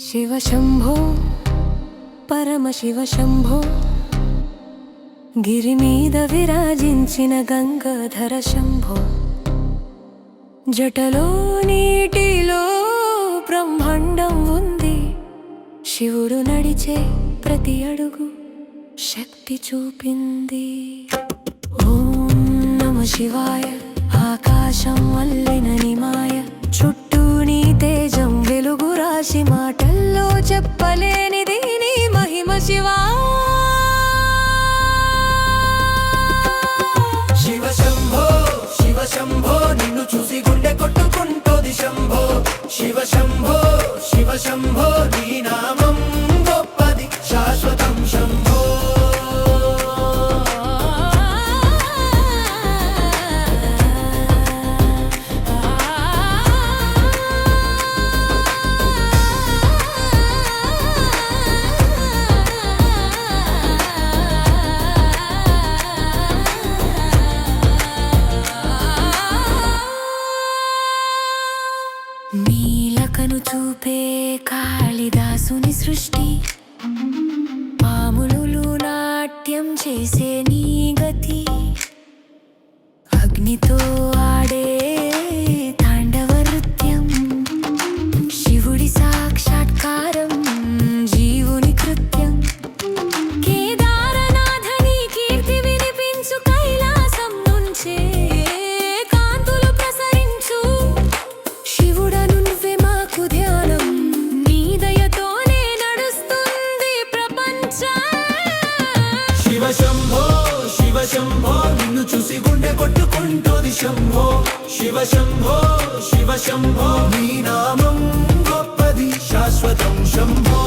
శివ శంభో పరమ శివ శంభో గిరి మీద విరాజించిన గంగాధర శంభో జటలో నీటిలో బ్రహ్మాండం ఉంది శివుడు నడిచే ప్రతి అడుగు శక్తి చూపింది ఓం నమ శివాయ ఆకాశం అల్లిన నిమాయ చుట్టూ నీ తేజం వెలుగు రాశి మాటల్లో చెప్పలేనిది నీ మహిమ శివా శివ శంభో శివ శంభో నిన్ను చూసి గుండె కొట్టుకుంటోది శంభో శివ శంభో శివ శంభో నీ నామం గొప్పది శాశ్వతం శంభో నీలకను చూపే కాళిదాసుని సృష్టి పాములు నాట్యం చేసే నీ గతి అగ్నితో ఆడే తాండవ నృత్యం శివుడి సాక్షాత్కారం జీవుని కృత్యం కేదారనాథని కీర్తి వినిపించు కైలాసం నుంచే కాంతులు ప్రసరించు శివుడను నువ్వే మాకు ధ్యానం నీ దయతోనే నడుస్తుంది ప్రపంచం శివ శంభో శివ శంభో నిన్ను చూసి గుండె కొట్టుకుంటోది శంభో శివ శంభో శివ శంభో నీ నామం గొప్పది శాశ్వతం శంభో